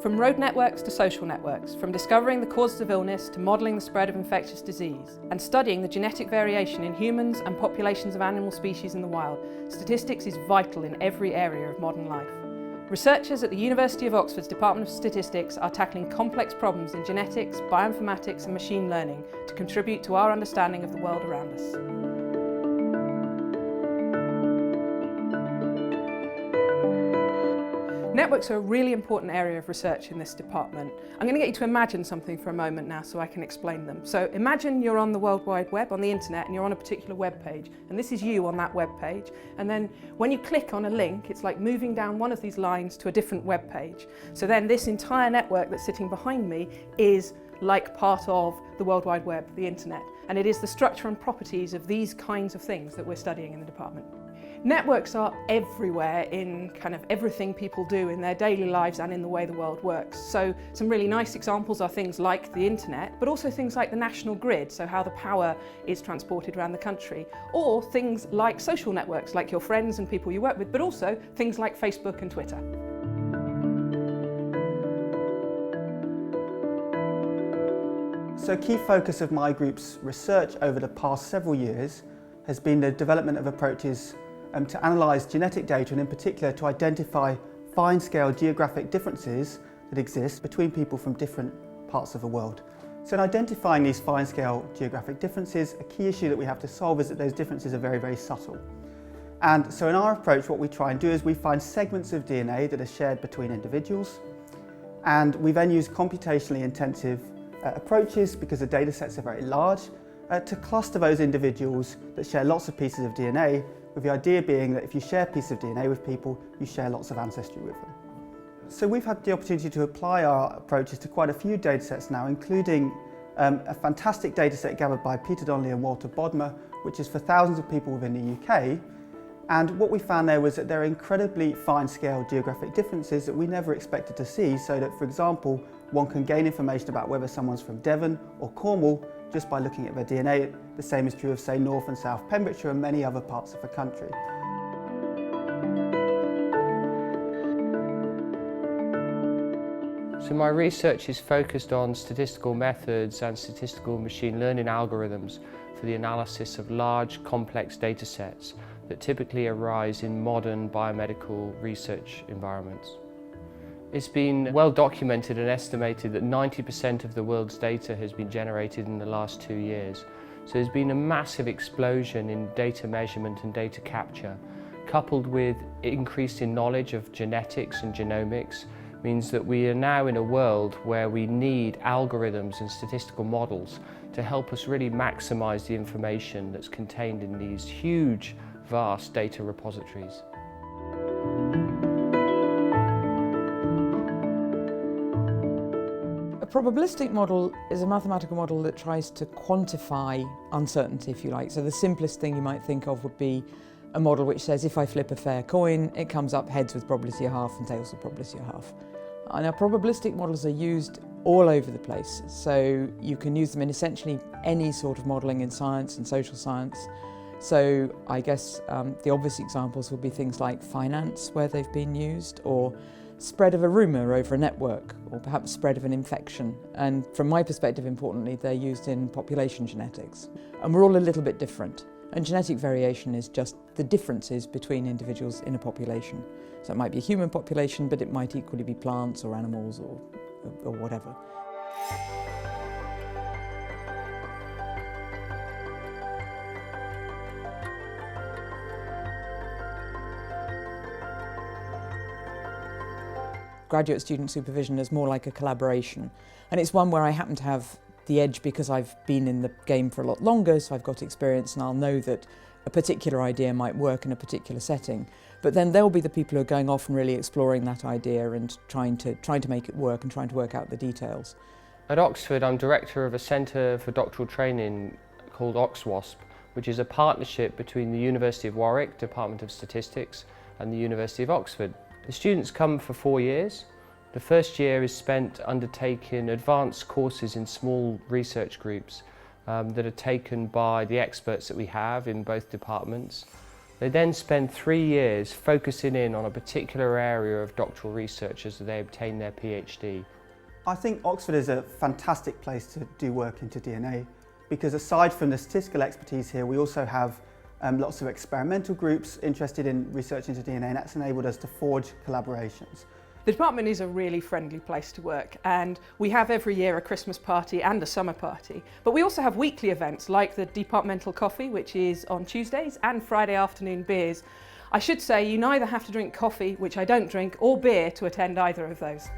From road networks to social networks, from discovering the causes of illness to modelling the spread of infectious disease, and studying the genetic variation in humans and populations of animal species in the wild, statistics is vital in every area of modern life. Researchers at the University of Oxford's Department of Statistics are tackling complex problems in genetics, bioinformatics and machine learning to contribute to our understanding of the world around us. Networks are a really important area of research in this department. I'm going to get you to imagine something for a moment now so I can explain them. So imagine you're on the World Wide Web, on the internet, and you're on a particular web page, and this is you on that web page, and then when you click on a link, it's like moving down one of these lines to a different web page. So then this entire network that's sitting behind me is like part of the World Wide Web, the internet, and it is the structure and properties of these kinds of things that we're studying in the department. Networks are everywhere in kind of everything people do in their daily lives and in the way the world works. So some really nice examples are things like the internet, but also things like the national grid, so how the power is transported around the country, or things like social networks, like your friends and people you work with, but also things like Facebook and Twitter. So a key focus of my group's research over the past several years has been the development of approaches to analyse genetic data, and in particular to identify fine-scale geographic differences that exist between people from different parts of the world. So in identifying these fine-scale geographic differences, a key issue that we have to solve is that those differences are very, very subtle. And so in our approach, what we try and do is we find segments of DNA that are shared between individuals, and we then use computationally intensive approaches, because the data sets are very large, to cluster those individuals that share lots of pieces of DNA, with the idea being that if you share pieces of DNA with people, you share lots of ancestry with them. So we've had the opportunity to apply our approaches to quite a few data sets now, including a fantastic data set gathered by Peter Donnelly and Walter Bodmer, which is for thousands of people within the UK. And what we found there was that there are incredibly fine-scale geographic differences that we never expected to see, so that, for example, one can gain information about whether someone's from Devon or Cornwall just by looking at their DNA. The same is true of, say, North and South Pembrokeshire and many other parts of the country. So my research is focused on statistical methods and statistical machine learning algorithms for the analysis of large, complex data sets that typically arise in modern biomedical research environments. It's been well documented and estimated that 90% of the world's data has been generated in the last 2 years. So there's been a massive explosion in data measurement and data capture, coupled with increase in knowledge of genetics and genomics, means that we are now in a world where we need algorithms and statistical models to help us really maximize the information that's contained in these huge, vast data repositories. A probabilistic model is a mathematical model that tries to quantify uncertainty, if you like. So the simplest thing you might think of would be a model which says if I flip a fair coin, it comes up heads with probability of half and tails with probability of half. And our probabilistic models are used all over the place. So you can use them in essentially any sort of modelling in science and social science. So I guess the obvious examples would be things like finance, where they've been used, or spread of a rumour over a network, or perhaps spread of an infection. And from my perspective, importantly, they're used in population genetics. And we're all a little bit different. And genetic variation is just the differences between individuals in a population. So it might be a human population, but it might equally be plants or animals or whatever. Graduate student supervision is more like a collaboration, and it's one where I happen to have the edge because I've been in the game for a lot longer, so I've got experience and I'll know that a particular idea might work in a particular setting. But then there'll be the people who are going off and really exploring that idea and trying to make it work and trying to work out the details. At Oxford, I'm director of a centre for doctoral training called OxWasp, which is a partnership between the University of Warwick, Department of Statistics, and the University of Oxford. The students come for 4 years. The first year is spent undertaking advanced courses in small research groups that are taken by the experts that we have in both departments. They then spend 3 years focusing in on a particular area of doctoral research as they obtain their PhD. I think Oxford is a fantastic place to do work into DNA because aside from the statistical expertise here, we also have lots of experimental groups interested in research into DNA, and that's enabled us to forge collaborations. The department is a really friendly place to work, and we have every year a Christmas party and a summer party. But we also have weekly events like the departmental coffee, which is on Tuesdays, and Friday afternoon beers. I should say you neither have to drink coffee, which I don't drink, or beer to attend either of those.